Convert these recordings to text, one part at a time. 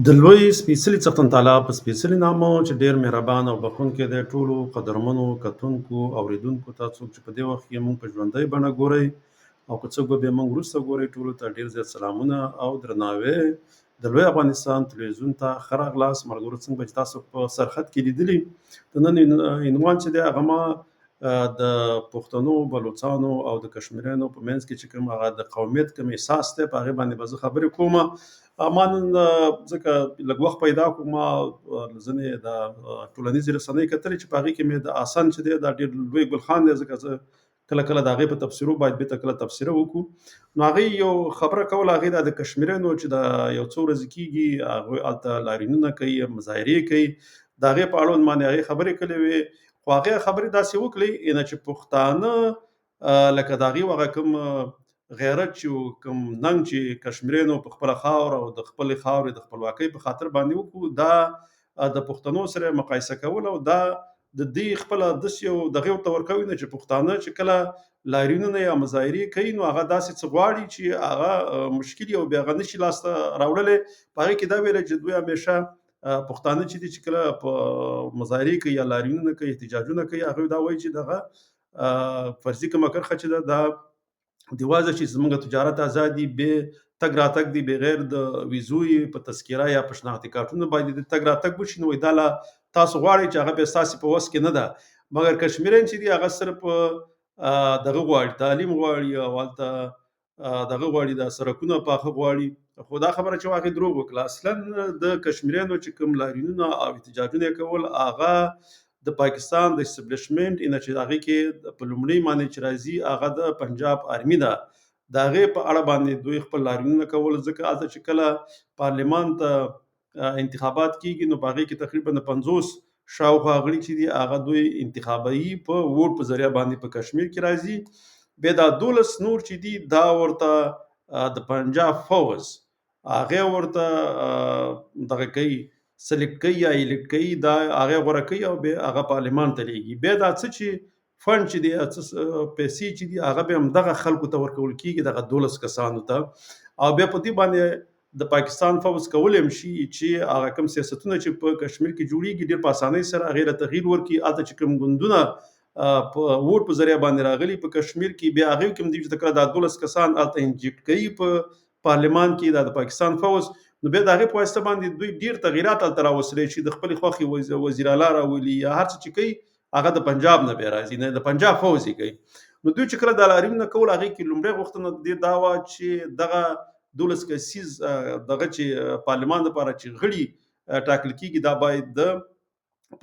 د لوی سپېڅلي څښتن تعالی په سپېڅلي نامه چې ډېر مهربان او بخښونکی دی، ټولو قدرمنو کتونکو اوریدونکو ته، څوک چې په دې وخت کې موږ په ژوندۍ بڼه ګورئ او که څوک به بیا موږ وروسته ګورئ، ټولو ته ډېر زیات سلامونه او درناوی. د لوی افغانستان تلویزیون ته ښه راغلاست. ملګرو، څنګه به چې تاسو په سرخط کې لیدلي، د نن عنوان چې دی هغه ما د پښتنو، بلوڅانو او د کشمیریانو په منځ کې چې کوم هغه د قومیت کوم احساس دی، په هغې باندې به زه خبرې کوم. ما نن ځکه لږ وخت پیدا کړو، ما ځینې د ټولنیزې رسنۍ کتلې چې په هغې کې مې د آسن چې دی دا ډېر لوی ګلخان دی، ځکه زه کله کله د هغې په تفسیرو باید بېرته کله تفسیره وکړو. نو هغې یو خبره کوله، هغې دا د کشمیریانو چې د یو څو ورځې کېږي هغوی هلته لاریونونه کوي، مظاهرې کوي، د هغې په اړوند باندې هغې خبرې کړې وې. خو هغې خبرې داسې وکړې انه چې پښتانه لکه د هغې هغه کوم غیرت چې کوم ننګ چې کشمیریانو په خپله خاوره او د خپلې خاورې د خپلواکۍ په خاطر باندې وکړو، دا د پښتنو سره مقایسه کول او دا د دې خپله داسې یو دغې ورته ورکوي نه چې پښتانه چې کله لاریونونه یا مظاهرې کوي نو هغه داسې څه غواړي چې هغه مشکل او بیا هغه نشي لاسته راوړلی. په هغې کې دا ویلی چې دوی همیشه پښتانه چې دي چې کله په مظاهرې کوي یا لاریونونه کوي، احتجاجونه کوي، هغوی دا وایي چې دغه فرضي کومه کرښه چې ده دا د وضع چې زموږ تجارت ازادي به تګ راتګ دی بغیر د ویزو په تذکره یا په شناختي کارتونو باندې د تګ راتګ وشي، نو دا لا تاسو غواړئ چې هغه بیا ستاسې په وس کې نه ده. مګر کشمیریان چې دي هغه صرف دغه غواړي، تعلیم غواړي او هلته دغه غواړي، د سړکونه پاخه غواړي. خو دا خبره چې واقعي دروغ وکړه. اصلا د کشمیریانو چې کوم لاریونونه او احتجاجونه کول هغه د پاکستان د اسټبلیشمنټ انه چې هغې کې په لومړۍ باندې چې راځي هغه د پنجاب آرمي ده، د هغې په اړه باندې دوی خپل لاریونونه کول. ځکه هلته چې کله پارلمان ته انتخابات کېږي نو په هغې کې تقریبا د 50 شاوخوا غړي چې دي هغه دوی انتخابایي په ووټ په ذریعه باندې په کشمیر کې راځي. بیا دا 12 نور چې دي دا ورته د پنجاب فوز هغې ورته دغه کوي، سلیکټ کوي یا ایلیکټ کوي، دا هغې غوره کوي او بیا هغه پارلمان ته لیږي. بیا دا څه چې فنډ چې دی، پیسې چې دي، هغه بیا همدغه خلکو ته ورکول کېږي، دغه 12 کسانو ته. او بیا په دې باندې د پاکستان فوز کولی هم شي چې هغه کوم سیاستونه چې په کشمیر کې جوړېږي ډېر په اسانۍ سره هغې له تغییر ورکړي. هلته چې کوم ګوندونه په ووټ په ذریعه باندې راغلي په کشمیر کې، بیا هغې کوم دي چې کله دا 12 کسان هلته انجیکټ کوي په پارلمان کې دا د پاکستان فوز، نو بیا د هغې په واسطه باندې دوی ډېر تغییرات هلته راوستلی شي، د خپلې خوښې وزیر اعلی راولي یا هر څه چې کوي هغه د پنجاب نه بیا راځي، نه د پنجاب فوز یې کوي. نو دوی چې کله دا لاریونونه کول هغې کې لومړۍ غوښتنه د دې دا وه چې دغه 12 کسیز دغه چې پارلمان دپاره چې غړي ټاکل کېږي دا باید د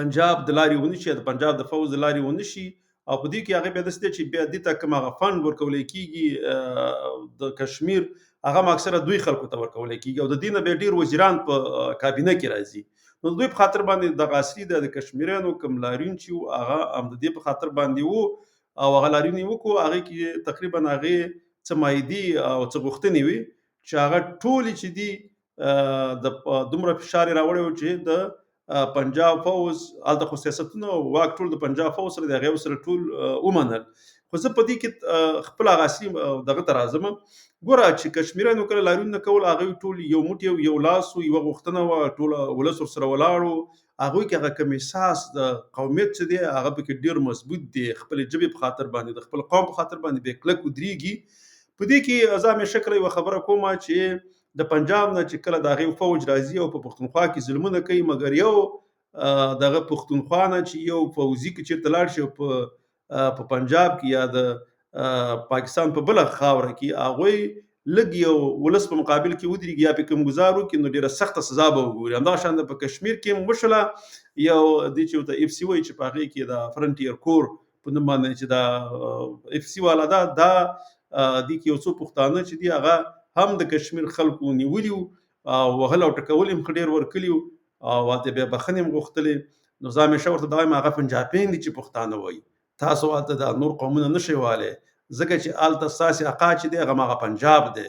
پنجاب د لارې ونه شي، د پنجاب د فوز د لارې ونه شي. او په دې کې هغې بیا داسې دی چې بیا دې ته کوم هغه فنډ ورکولی کېږي د کشمیر، هغه هم اکثره دوی خلکو ته ورکولی کېږي او د دې نه بیا ډېر وزیران په کابینه کې راځي. نو دوی په خاطر باندې دغه اصلي د کشمیریانو کوم لاریون چې و هغه هم د دې په خاطر باندې و او هغه لاریون یې وکړو. هغې کې تقریبا هغې څه مایدې او څه غوښتنې وې چې هغه ټولې چې دي د دومره فشار یې راوړی و چې د پنجاب فوز هلته خو سیاستونه او واک ټول د پنجاب فوز سره د هغې سره ټول ومنل. خو زه په دې کې خپل هغه اصلي دغه ته راځم. ګوره چې کشمیریانو کله لاریونونه کول هغوی ټول یو موټی یو لاس و، یوه غوښتنه وه، ټوله ولس ورسره ولاړ و. هغوی کې هغه کوم احساس د قومیت چې دی هغه پکې ډېر مضبوط دی، خپلې ژبې په خاطر باندې، د خپل قوم په خاطر باندې بیا کلک ودرېږي. په دې کې زه همیشه کله یوه خبره کوم چې د پنجاب نه چې کله د هغې فوج راځي او په پښتونخوا کې ظلمونه کوي، مګر یو دغه پښتونخوا نه چې یو فوزي که چېرته لاړ شي په پنجاب کې یا د پاکستان په بله خاوره کې، هغوی لږ یو ولس په مقابل کې ودرېږي یا پرې کوم ګزار وکړي نو ډېره سخته سزا به وګوري. همدغه شان په کشمیر کې هم وشوله. یو دې چې ورته اف سی وایي چې په هغې کې د فرنټیر کور په نوم باندې چې دا اف سی والا ده، دا دې کې یو څو پښتانه چې دي هغه هم د کشمیر خلکو نیولي وو او وهل او ټکول یې هم ښه ډېر ورکړي وو او هلته بیا بخښنې هم غوښتلې. نو زه همیشه ورته دا وایم هغه پنجابیان دي چې پښتانه وایي، تاسو هلته دا نور قومونه نه شئ وهلی، ځکه چې هلته ستاسې اقا چې دی هغه هماغه پنجاب دی.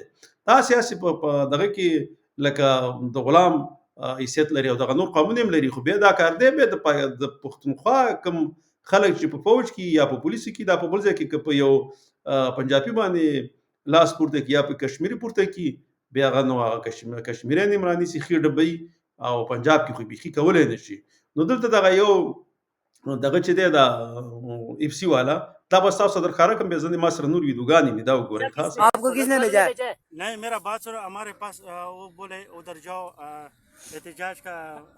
تاسې هسې په دغه کې لکه د غلام حیثیت لري او دغه نور قومونه هم لري، خو بیا دا کار دی بیا د پښتونخوا کوم خلک چې په فوج کې یا په پولیسو کې، دا په بل ځای کې که په یو پنجابي باندې لاس پورته کړي یا په کشمیري پورته کړي، بیا هغه نو هغه کشمیریان هم رانیسي ښې ډبۍ او پنجاب کې خو بیخي کولی نه شي. نو دلته دغه یو دغه چې دی دا اف سی والا دا بس تاسو درښکاره کړم، بیا ځنې ما سره نور ویډیوګانې مې دا وګورئ. خاص आपको किसने भेजा है? नहीं, मेरा बात सुनो, हमारे पास वो बोले उधर जाओ, एहतजाज का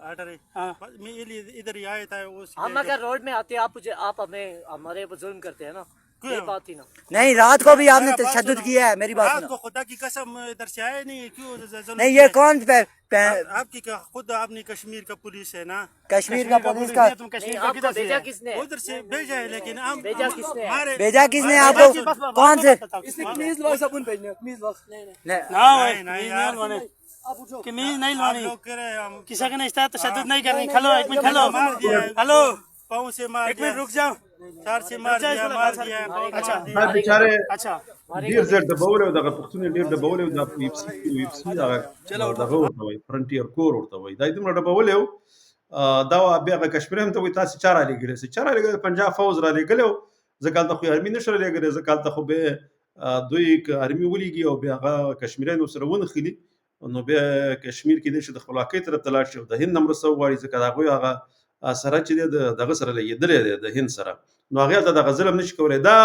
आर्डर है। हाँ। बस मैं इधर ही आया था हम अगर रोड में आते हैं आप हमें हमारे पर जुल्म करते हैं ना, ये बात थी ना। नहीं, रात को भी आपने तशद्दुद किया है, मेरी बात रात सुनो। को खुदा की कसम इधर से आए नहीं, क्यों जुल्म नहीं, ये किया? कौन आपकी खुद आपने कश्मीर का पुलिस है ना, कश्मीर का पुलिस का तुम नहीं, कश्मीर का आपको किधर से भेजा है? किसने? उधर से भेजा है, लेकिन हम भेजा किसने है? हमारे भेजा किसने आपको? कौन से? कमीज लो, सबून भेजने कमीज लो। नहीं नहीं यार, कमीज नहीं आप लानी, लोग कह रहे हैं हम किसी के नहीं तशद्दुद नहीं करनी। खलो एक मिनट, खलो मार दिया, हेलो पाँव से मार एक दिया, मिनट रुक जाओ। चार से मार दिया, मार दिया, पाँव अच्छा। मार दिया। دا بیچاره अच्छा ډېر ځل ډبولی او دغه پښتون یې ډېر ډبولی او دا اف سی دغه ورته وایي فرنټیر کور ورته وایي، دا یې دومره ډبولی و. دا بیا هغه کشمیریانو ته وایي تاسې چا رالېږلی سئ؟ چا رالېږلی؟ پنجاب فوز رالېږلی و. ځکه هلته خو یې ارمي نه شو رالېږلی، ځکه هلته خو بیا دوی که ارمي ولېږي او بیا هغه کشمیریان ورسره ونښلي، نو بیا کشمیر کېدای شي د خپلواکۍ طرف ته لاړ شي او د هند نه مرسته وغواړي، ځکه د هغوی هغه سرحد چې دی د دغه سره لګېدلی دی د هند سره، نو هغې هلته دغه ظلم نه شي کولی. دا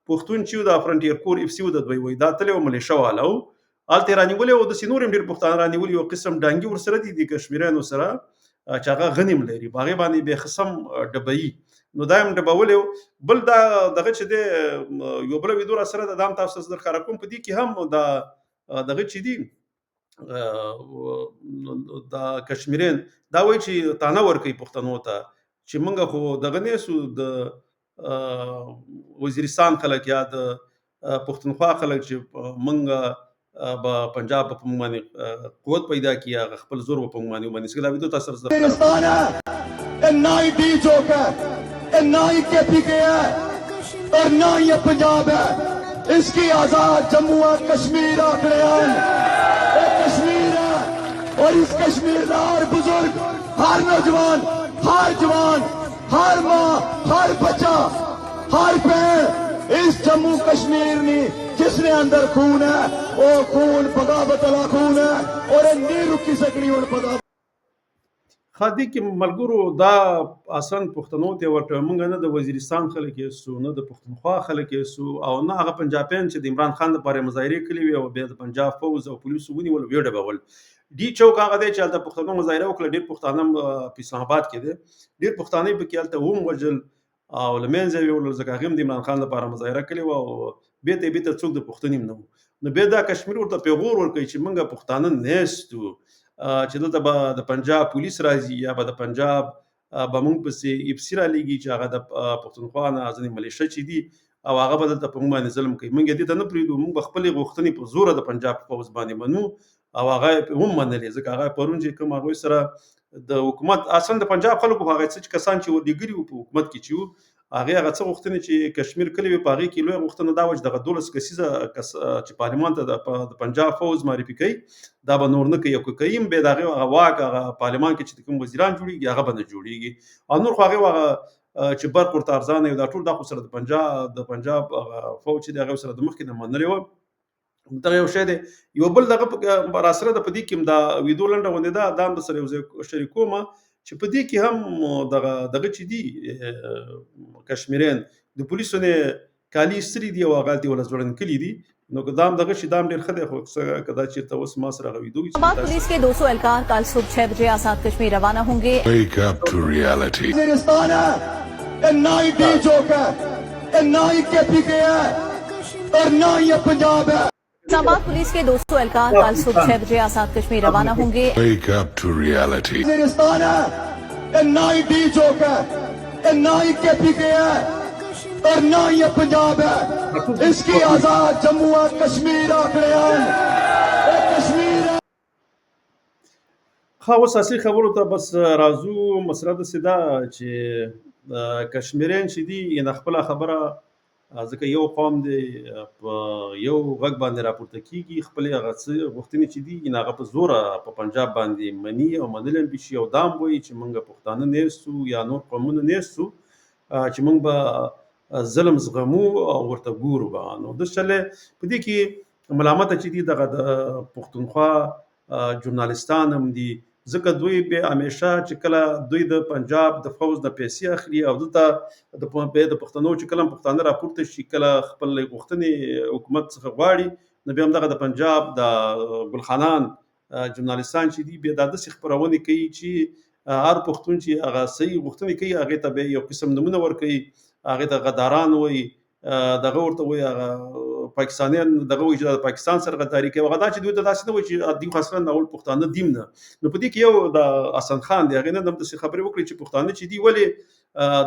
پښتون چې و دا فرنټیر کور اف سی و د دوی وایي دا تللی و ملیشه والا و، هلته یې رانیولی و. داسې نور هم ډېر پښتانه رانیولي یو قسم ډانګي ورسره دي د کشمیریانو سره چې هغه غنم لري، په هغې باندې بیا قسم ډبوي، نو دا هم ډبولی و. بل دا دغه چې دی یو بله ویډیو راسره ده، دا هم تاسو ته درښکاره کوم. په دې کې هم دا دغه چې دي دا کشمیریان دا وایي چې تانه ورکوي پښتنو ته چې موږ خو دغه نه یسو د وزیرستان خلک یا د پښتونخوا خلک چې موږ به پنجاب په موږ باندې قوت پیدا کړي، هغه خپل زور به په موږ باندې ومني. ځکه دا ویډیو تاسو سره वजीरिस्तान है, ये ना ही डी चौक है, ये ना ही KPK है और ना ही ये पंजाब है। इसकी आजाद जम्मू है, कश्मीर आखड़ियान ये कश्मीर है और इस कश्मीर का हर बुजुर्ग, हर नौजवान, हर जवान, हर माँ, हर बच्चा, हर बहन इस जम्मू कश्मीर में जिसने अंदर खून है वो खून बगावत वाला खून है और ये नहीं रुकी सकनी और बगावत। خادي کې ملګرو دا اصلا پښتنو ته ورته موږ نه د وزیرستان خلک یسو، نه د پښتونخوا خلک یسو، او نه هغه پنجابیان چې د عمران خان لپاره مظاهرې کړې وي او بیا د پنجاب فوز او پولیسو ونیول ویې ډبول. ډي چوک هغه دی چې هلته پښتنو مظاهره وکړه، ډېر پښتانه په اسلام آباد کې دی، ډېر پښتانه یې پکې هلته وم وژل او له منځه یې ویوړل، ځکه هغې هم د عمران خان لپاره مظاهره کړې وه او بېرته یې بېرته څوک د پښتون هم نه وو. نو بیا دا کشمیر ورته پیغور ورکوي چې موږ پښتانه نیستو، چې دلته به د پنجاب پولیس راځي یا به د پنجاب به موږ پسې اف سی رالېږي چې هغه د پښتونخوا نه ځینې ملیشه چې دي او هغه به دلته په موږ باندې ظلم کوي. موږ یې دې ته نه پرېږدو، موږ به خپلې غوښتنې په زوره د پنجاب په پوځ باندې منو او هغه یې هم منلې، ځکه هغه پرون چې کوم هغوی سره د حکومت اصلا د پنجاب خلکو هغه څه کسان چې ورلېږلي وو په حکومت کې چې وو، هغې هغه څه غوښتنې چې کشمیر کلي وي په هغې کې لویه غوښتنه دا وه چې دغه 12 کسیزه چې پارلمان ته د پنجاب فوز معرفي کوي دا به نور نه کوي، او که کوي هم بیا د هغې هغه واک هغه پارلمان کې چې کوم وزیران جوړېږي هغه به نه جوړېږي، او نور خو هغې هغه چې برق ورته ارزانه وي دا ټول دا خو سره د پنجاب هغه فوج چې دی هغې سره د مخکې نه منلې وه. دغه یو شی دی. یو بل دغه راسره ده په دې کې هم دا ویډیو لنډه غوندې ده، دا هم درسره یو ځای شریکومه چې په دې کې هم دغه چې دي کشمیریان د پولیسو نه کالي ایستلي دي او هغه هلته یې ونه ځوړند کړي دي، نو که دا هم دغه شي دا هم ډېر ښه دی، خو که دا چېرته اوس ما سره هغه ویډیو وي इस्लामाबाद पुलिस के 200 एहलकार कल सुबह 6 बजे आजाद कश्मीर रवाना होंगे। Wake up to reality. Waziristan है, ये ना ही डी चौक है, ये ना ही KPK है और ना ही ये पंजाब है। इस्लामाबाद पुलिस के 200 एहलकार कल सुबह 6 बजे आजाद कश्मीर रवाना होंगे। Wake up to reality. Waziristan है, ये ना ही डी चौक है, ये ना ही KPK है और ना ही ये पंजाब है। इसकी आजाद जम्मू है, कश्मीर आखड़ियान ये कश्मीर है। ښه اوس اصلي خبرو ته بس راځو. مسله داسې ده چې کشمیریان چې دي یعنې خپله خبره ځکه یو قوم دی په یو غږ باندې راپورته کېږي، خپلې هغه څه غوښتنې چې دي یعنې هغه په زوره په پنجاب باندې مني او منلی هم شي، او دا هم وایي چې موږ پښتانه نه یستو یا نور قومونه نه یستو چې موږ به ظلم زغمو او ورته ګورو به. نو داسې چلی په دې کې ملامته چې دي دغه د پښتونخوا ژورنالستان هم دي، ځکه دوی به همیشه چې کله دوی د پنجاب د فوز د پیسې اخلي او دلته د پښتنو چې کله پښتانه راپورته شي کله خپل غوښتنې حکومت څخه غواړي، نو بیا هم دغه د پنجاب د ګلخانان ژورنالستان چې دي بیا دا داسې خپرونې کوي چې هر پښتون چې هغه صحیح غوښتنې کوي هغې ته به یو قسم نومونه ورکوي، هغې ته غداران وایي، دغه ورته وایي هغه پاکستانیان دغه وایي چې د پاکستان سره غداري کوي. هغه دا چې دوی ته داسې نه وایي چې دوی خو اصلا اول پښتانه دیم نه. نو په دې کې یو د حسن خان دی هغې نن هم داسې خبرې وکړې چې پښتانه چې دي ولې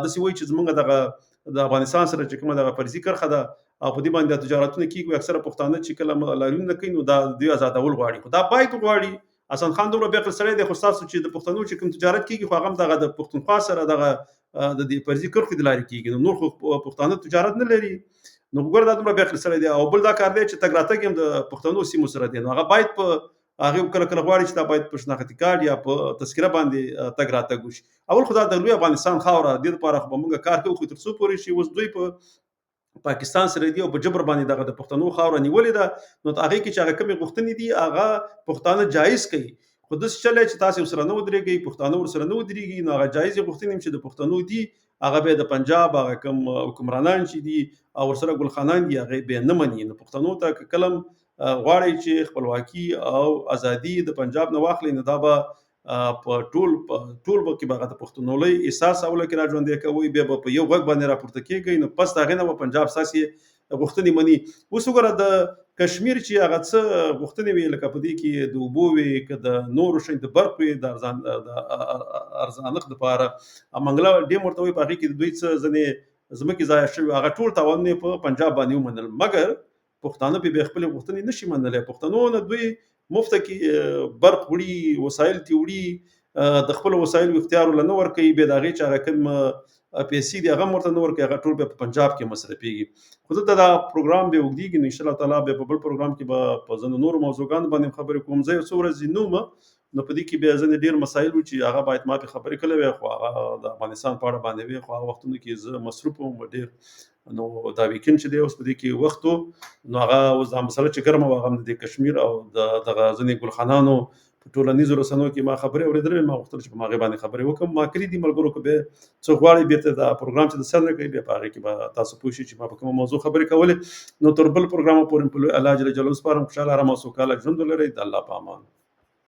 داسې وایي چې زموږ دغه د افغانستان سره چې کومه دغه فرضي کرښه ده او په دې باندې تجارتونه کېږي، اکثره پښتانه چې کله لاریونونه کوي نو دا دوی ازادول غواړي، خو دا باید وغواړي. حسن خان دومره بې عقل سړی دی، خو ستاسو چې د پښتنو چې کوم تجارت کېږي خو هغه هم دغه د پښتونخوا سره دغه د دې فرضي کرښې د لارې کېږي، نو نور خو پښتانه تجارت نه لري. نو ګوره دا دومره بې عقل سړی دی. او بل دا کار دی چې تګ راتګ هم د پښتنو سیمو سره دی، نو هغه باید په هغې کله کله غواړي چې دا باید په شناختي کارت یا په تذکره باندې تګ راتګ وشي. اول خو دا د لوی افغانستان خاوره دې دپاره خو به موږ کار کوو، خو تر څو پورې شي اوس دوی په پاکستان سره دي او په جبر باندې دغه د پښتنو خاوره نیولې ده، نو هغې کې چې هغه کومې غوښتنې دي هغه پښتانه جایز کوي، خو داسې چلی چې تاسې ورسره نه ودرېږئ، پښتانه ورسره نه ودرېږي، نو هغه جایزې غوښتنې چې د پښتنو دي هغه به د پنجاب هغه کوم حکمرانان چې دي او ورسره ګلخانان دي هغې به نه مني. نو پښتنو ته که کله غواړئ چې خپلواکي او ازادي د پنجاب نه واخلئ، نو دا به په ټول کې به هغه د پښتونولۍ احساس اول کې را ژوندی کوئ، بیا به په یو غږ باندې راپورته کېږئ، نو پس د هغې نه به پنجاب ستاسې غوښتنې مني. اوس وګوره د کشمیر چې هغه څه غوښتنې وي لکه په دې کې د اوبو وي که د نورو شیانو د برق وي د ارزانښت دپاره منګله ډیم ورته وایي، په هغې کې د دوی څه ځینې ځمکې ضایع شوي هغه ټول تاوانونه یې په پنجاب باندې ومنل، مګر پښتانه پرې بیا خپلې غوښتنې نشي منلی. پښتنو نه دوی مفته کې برق وړي، وسایل ترې وړي، د خپلو وسایلو اختیار ورله نه ورکوي، بیا د هغې چې هغه کوم پیسې دي هغه هم ورته نه ورکوي، هغه ټول بیا په پنجاب کې مصرفېږي. خو دلته دا پروګرام بیا اوږدېږي، نو انشاءالله تعالی بیا په بل پروګرام کې به په ځینو نورو موضوعګانو باندې خبرې کوم. زه یو څو ورځې نه وم، نو په دې کې بیا ځینې ډېر مسایل وو چې هغه باید ما پرې خبرې کړې وی، خو هغه د افغانستان په اړه باندې وی، خو هغه وختونو کې زه مصروف وم ډېر. نو دا ویکند چې دی اوس په دې کې وخت و، نو هغه اوس دا مسله چې ګرمه وه هغه هم د دې کشمیر او دغه ځینې ګلخانانو په ټولنیزو رسنیو کې ما خبرې اورېدلې، ما غوښتل چې په هغې باندې خبرې وکړم. ما کړي دي ملګرو، که بیا څوک غواړي بېرته دا پروګرام چې د سر نه کوي بیا په هغې کې به تاسو پوه شئ چې ما په کومه موضوع خبرې کولې. نو تر بل پروګرامه پورې په الله جل جلاله سپارم. خوشحاله ارامه او سوکاله ژوند ولرئ. د الله په امان.